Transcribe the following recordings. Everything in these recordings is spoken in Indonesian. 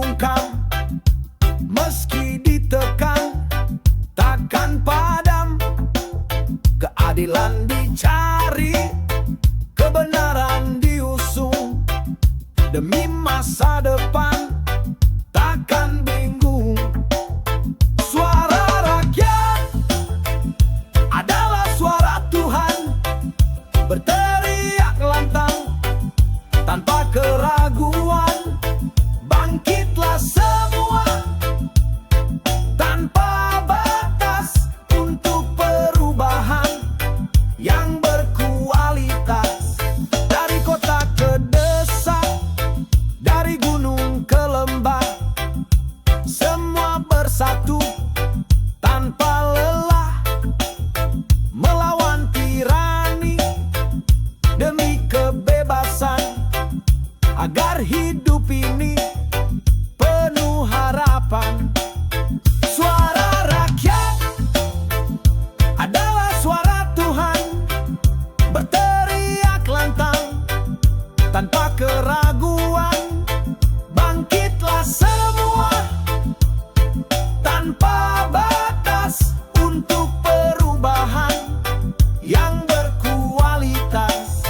bungkam, meski ditekan takkan padam. Keadilan dicari, kebenaran diusung, demi masa depan takkan bingung. Suara rakyat adalah suara Tuhan, berteriak lantang tanpa keraguan. Bangkitlah semua tanpa batas untuk perubahan yang berkualitas. Dari kota ke desa, dari gunung ke lembah, semua bersatu tanpa lelah, melawan tirani demi kebebasan, agar hidup ini penuh harapan. Suara rakyat adalah suara Tuhan, berteriak lantang tanpa keraguan. Bangkitlah semua tanpa batas untuk perubahan yang berkualitas.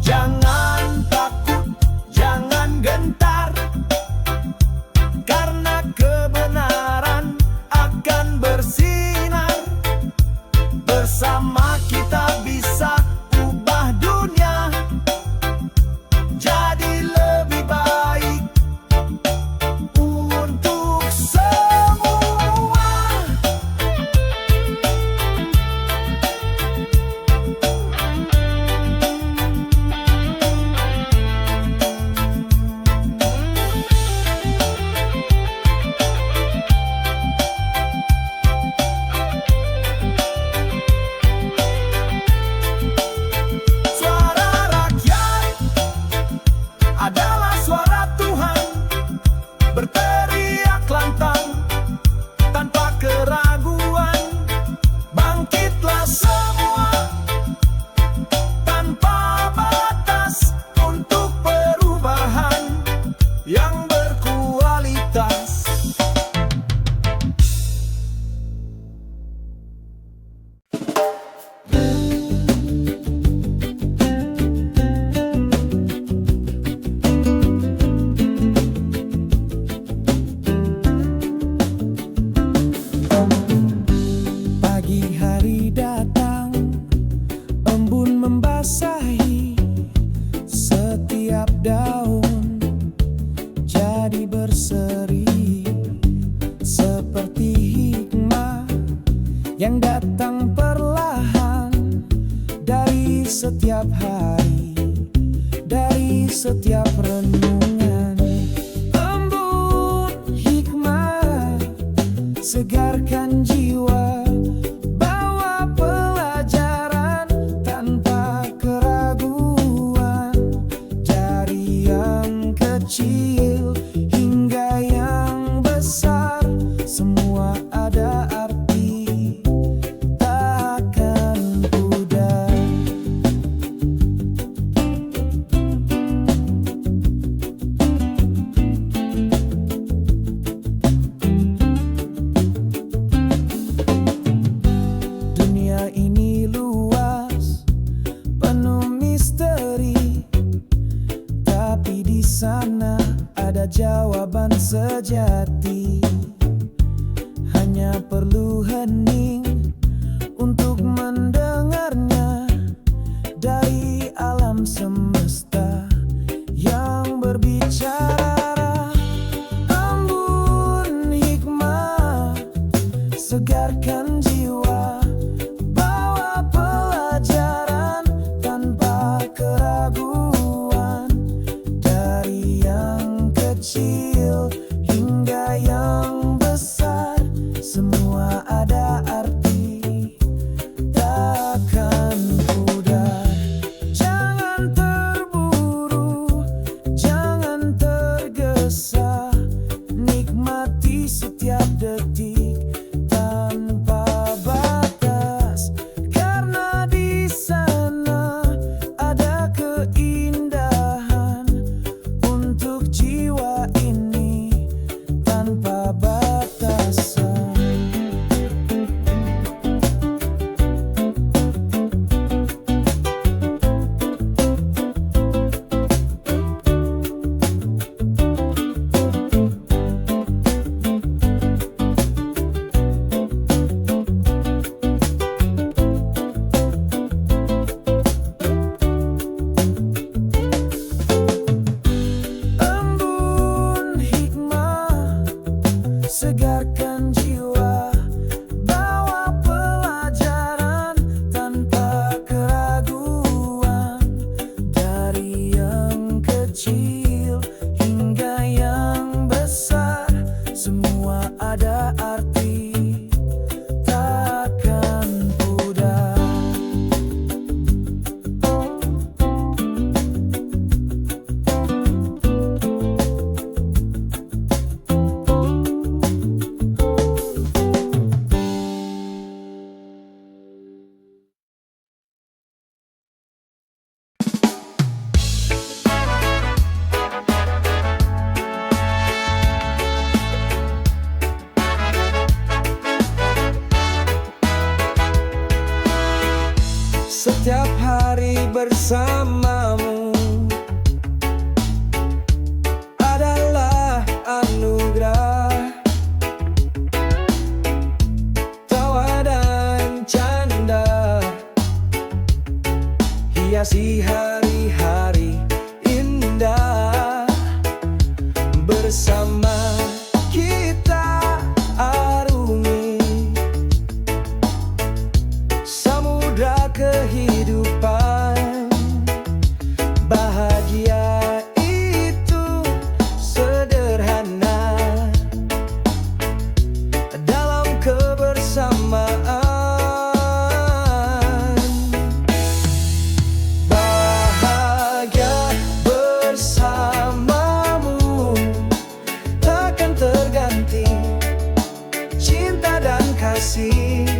Jangan takut, jangan gentar, karena kebenaran akan bersinar. Bersama kita bisa ubah dunia jadi lebih baik untuk semua. Suara rakyat adalah suara Tuhan, berteriak lantang tanpa keraguan. Bangkitlah semua tanpa batas untuk perubahan yang berkualitas. Pagi hari datang, embun membasahi setiap daun, jadi berseri seperti hikmah yang datang perlahan dari setiap hari, dari setiap renungan. Embun hikmah segarkan jiwa, bawa pelajaran tanpa keraguan. Dari yang kecil hingga yang besar, semua ada arti, takkan pudar. Dunia ini luas, penuh misteri, tapi di sana ada jawaban sejati. Hanya perlu hening untuk mendengarnya dari alam semesta yang berbicara. Embun hikmah segarkan jiwa, bawa pelajaran tanpa keraguan. Dari yang kecil hingga yang besar, semua ada arti, takkan pudar. Jangan terburu, jangan tergesa, nikmati setiap detik tanpa batas, karena di sana ada keindahan untuk jiwa ini. bersama kita arungi samudra kehidupan. Bahagia itu sederhana dalam kebersamaan. Bahagia bersamamu takkan terganti, cinta dan kasih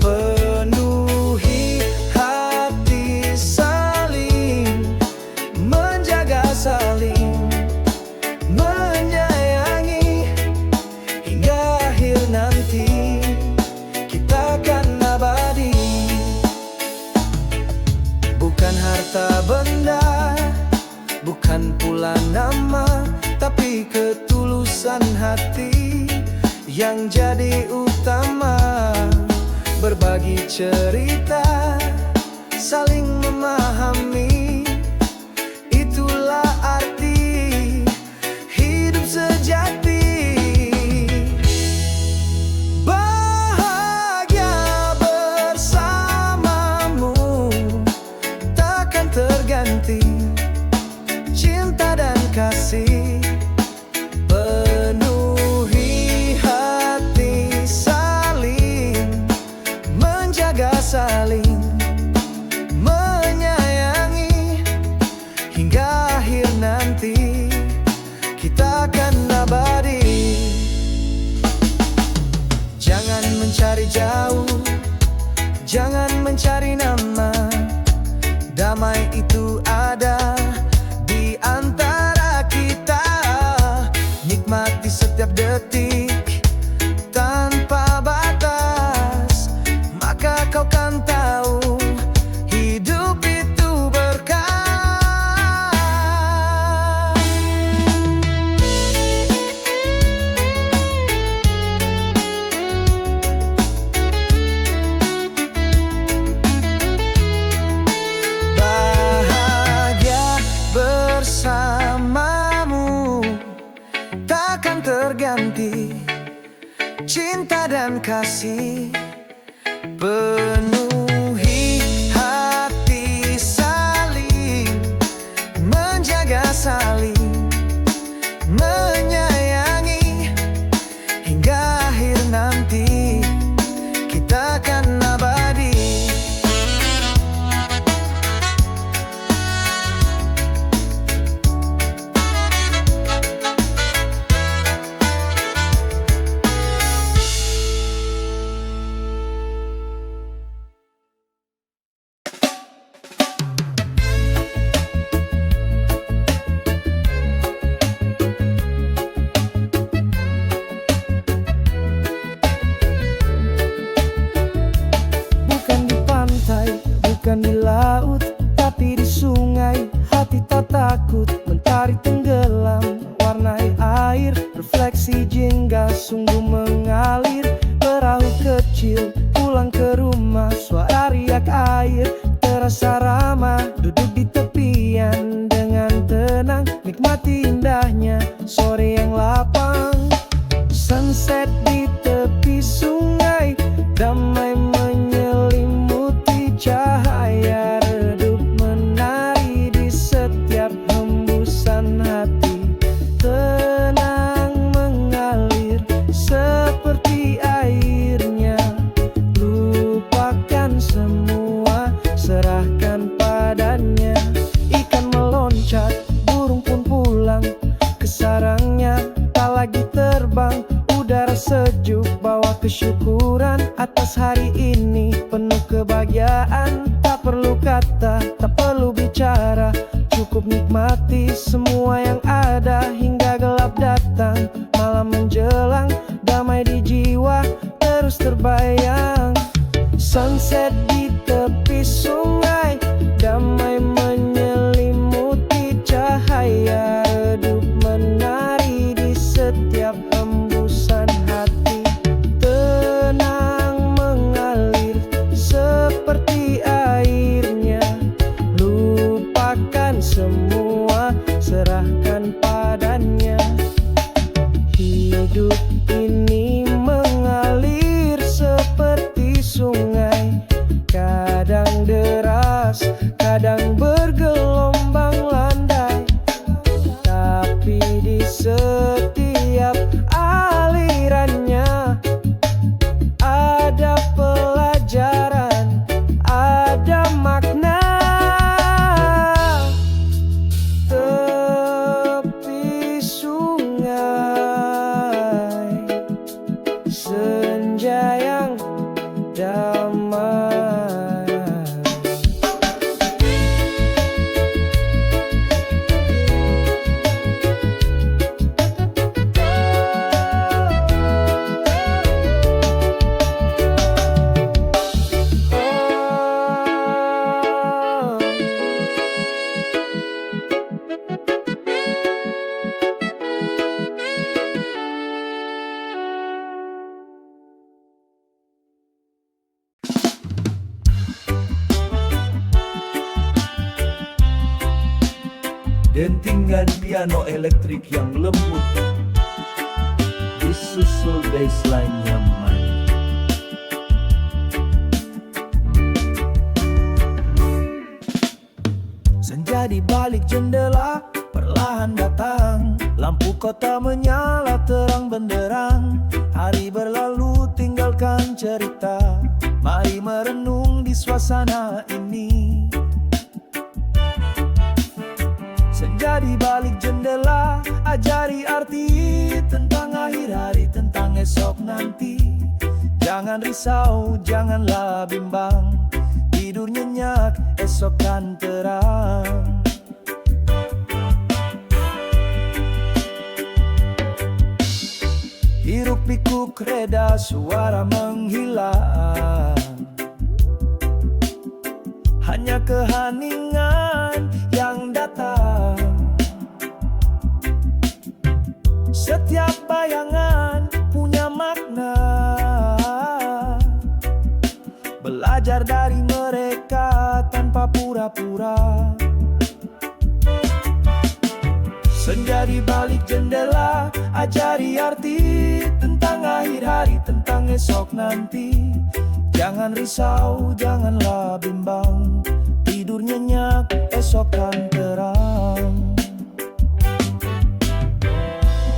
penuhi hati, saling menjaga, saling menyayangi hingga akhir nanti kita akan abadi. Bukan harta benda, bukan pula nama, tapi ketulusan hati yang jadi utama. Berbagi cerita, saling memahami, itulah arti hidup sejati. Bahagia bersamamu takkan terganti, cinta dan kasih penuhi hati, saling menjaga, saling menyayangi hingga akhir nanti kita akan abadi. Jangan mencari jauh, jangan mencari nama, damai itu ada di antara kita. Nikmati setiap detik tanpa batas, maka kau kan tahu hidup itu berkah. Bahagia bersamamu takkan terganti, cinta dan kasih penuhi hati, saling menjaga, saling menyayangi hingga akhir nanti kita akan abadi. Bukan di laut, tapi di sungai, hati tak takut mentari tenggelam. Warnai air, refleksi jingga sungguh mengalir. Perahu kecil pulang ke rumah, suara riak air terasa ramah. Duduk di tepian dengan tenang, nikmati indahnya sore yang lapang. Sunset di tepi sungai, damai menyelimuti cahaya redup menari di setiap hembusan hati. Tenang mengalir seperti airnya, lupakan semua, serahkan padanya. Ikan meloncat, burung pun pulang ke sarangnya, tak lagi terbang. Udara sejuk bawa kesyukuran atas hari ini penuh kebahagiaan. Tak perlu kata, tak perlu bicara, cukup nikmati semua yang ada hingga gelap datang. Malam menjelang, damai di jiwa terus terbayang. Sunset di tepi sungai, damai menyelimuti cahaya redup menari di setiap hembusan hati. Tenang mengalir seperti airnya, lupakan semua, serahkan padanya. dentingan piano elektrik yang lembut, disusul bassline nyaman. Senja di balik jendela perlahan datang, lampu kota menyala terang benderang. Hari berlalu tinggalkan cerita, mari merenung di suasana ini. Senja di balik jendela, ajari arti tentang akhir hari, tentang esok nanti. Jangan risau, janganlah bimbang, tidur nyenyak, esok kan terang. Hiruk pikuk reda, suara menghilang, hanya keheningan yang datang. Setiap bayangan punya makna, belajar dari mereka tanpa pura-pura. Senja di balik jendela, ajari arti tentang akhir hari, tentang esok nanti. Jangan risau, janganlah bimbang, tidur nyenyak, esok kan terang.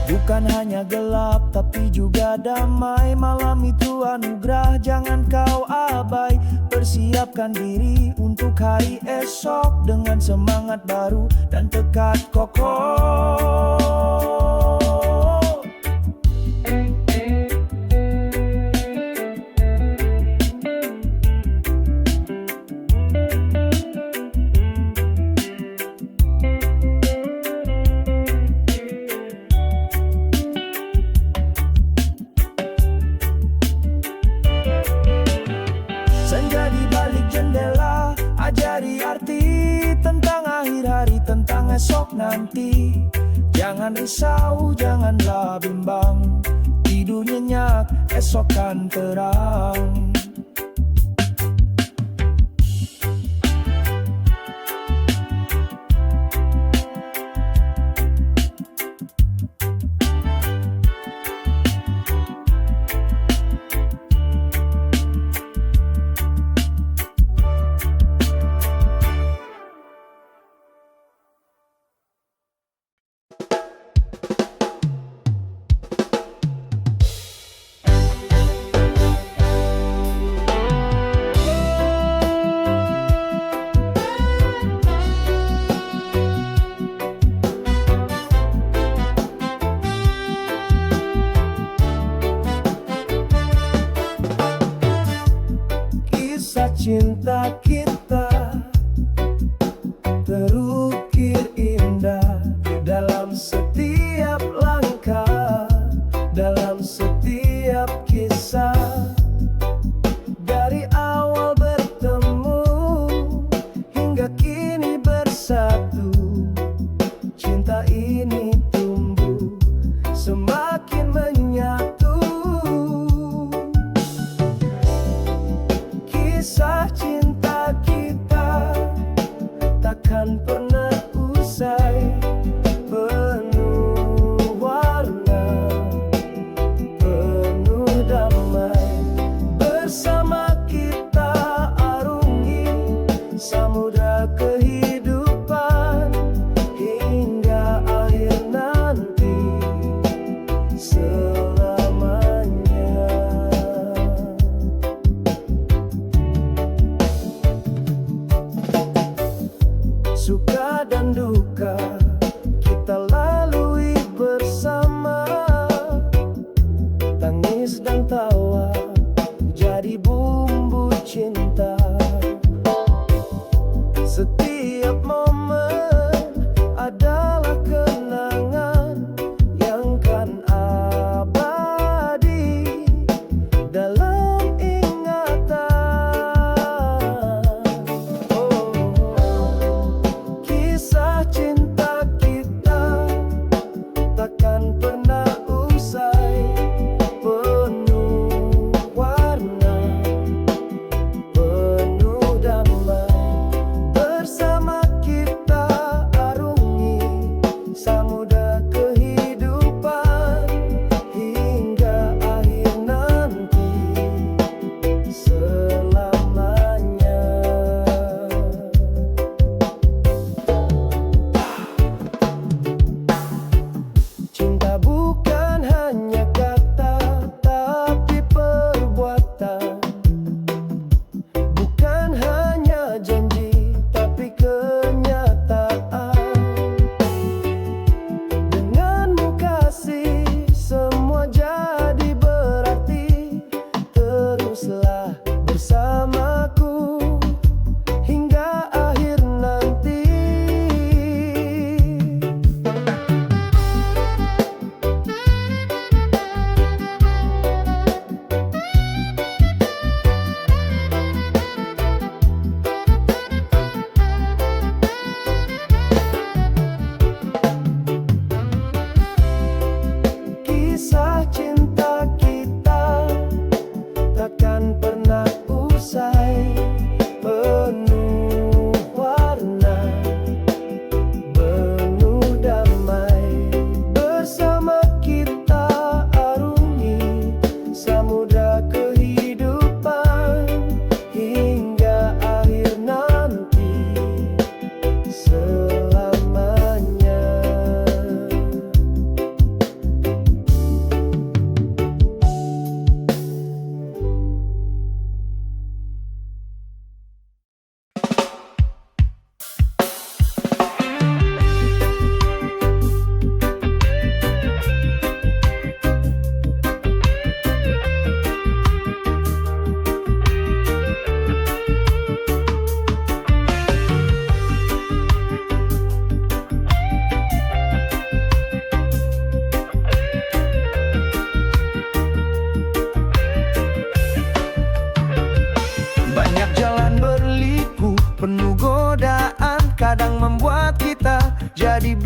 Bukan hanya gelap, tapi juga damai. Malam itu anugerah, jangan kau abai. Persiapkan diri untuk hari esok dengan semangat baru dan tekad kokoh. Senja di balik jendela, ajari arti tentang akhir hari, tentang esok nanti. Jangan risau, janganlah bimbang, tidur nyenyak, esok kan terang. Cinta kita terukir indah dalam setiap langkah, dalam setiap kisah. Dari awal bertemu hingga kini bersatu, cinta ini tumbuh semakin menyatu. Kisah cinta kita takkan pernah usai, penuh warna, penuh damai. Bersama kita arungi samudra kehidupan hingga akhir nanti. Selama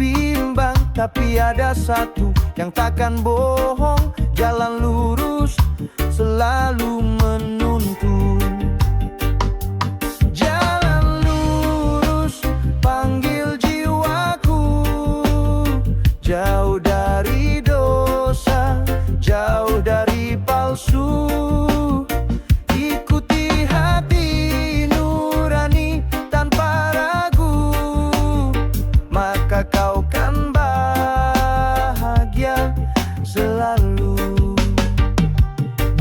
bimbang, tapi ada satu yang takkan bohong. Jalan lurus selalu menuntun. Jalan lurus panggil jiwaku, jauh dari dosa, jauh dari palsu. Ikuti hati nurani tanpa ragu, maka kau kan bahagia selalu.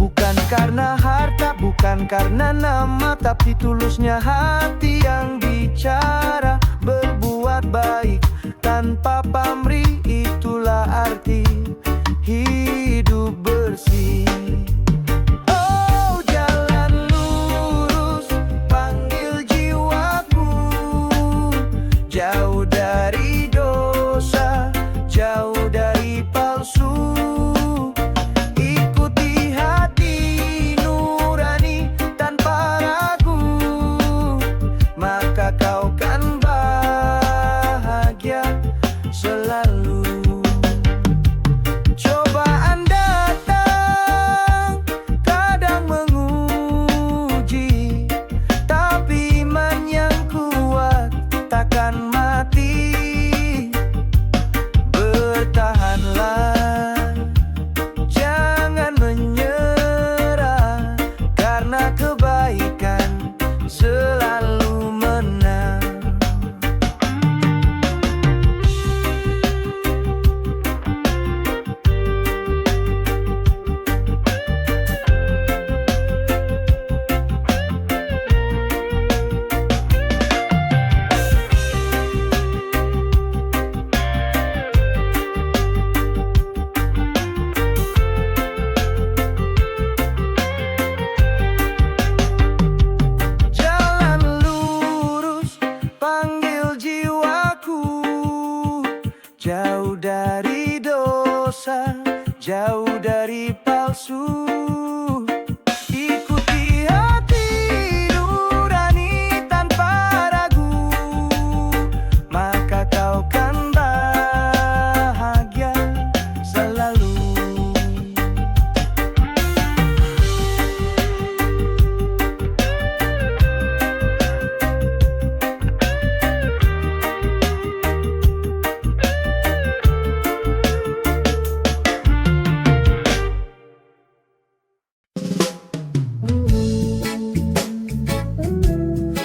Bukan karena harta, bukan karena nama, tapi tulusnya hati yang bicara. Berbuat baik tanpa pamrih, itulah arti hidup bersih. Oh, jalan lurus panggil jiwaku, jauh dari dosa, jauh dari palsu. Ikuti hati nurani tanpa ragu, maka kau kan bahagia selalu. Cobaan datang, kadang menguji, tapi iman yang kuat takkan mati. Bertahanlah, jangan menyerah, karena kebaikan selalu menang. Jalan lurus panggil jiwaku, jauh dari dosa, jauh dari palsu. Ikuti hati nurani tanpa ragu, maka kau kan bahagia selalu.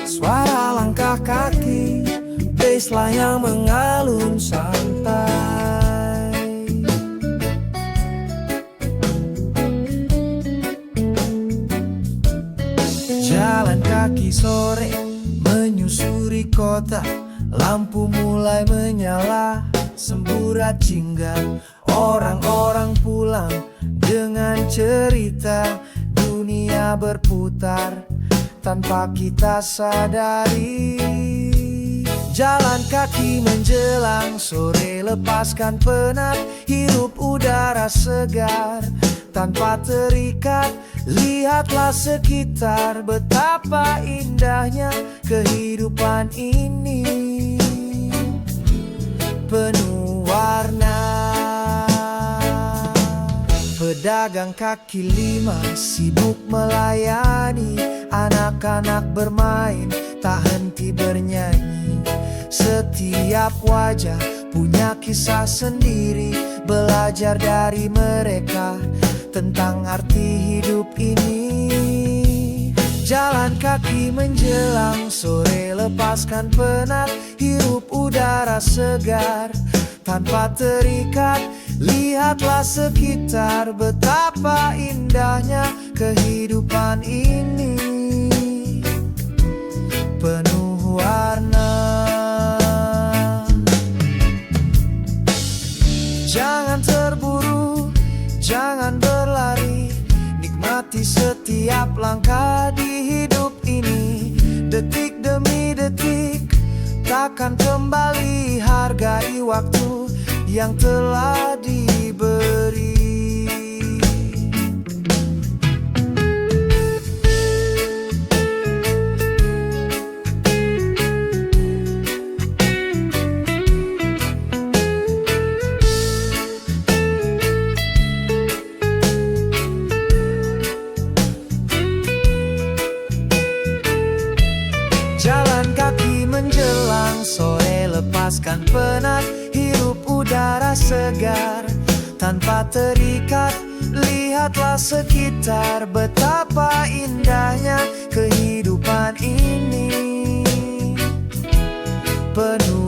Suara langkah kaki, baseline yang mengalun santai. Jalan kaki sore menyusuri kota, lampu mulai menyala, semburat jingga. Orang-orang pulang dengan cerita, dunia berputar tanpa kita sadari. Jalan kaki menjelang sore, lepaskan penat, hirup udara segar tanpa terikat. Lihatlah sekitar, betapa indahnya kehidupan ini, penuh warna. Pedagang kaki lima sibuk melayani, anak-anak bermain tak henti bernyanyi. Setiap wajah punya kisah sendiri, belajar dari mereka tentang arti hidup ini. Jalan kaki menjelang sore, lepaskan penat, hirup udara segar tanpa terikat. Lihatlah sekitar, betapa indahnya kehidupan ini, penuh warna. Jangan terburu, jangan berlari, nikmati setiap langkah di hidup ini. Detik demi detik takkan kembali, hargai waktu yang telah diberi. segar tanpa terikat. Lihatlah sekitar, betapa indahnya kehidupan ini, penuh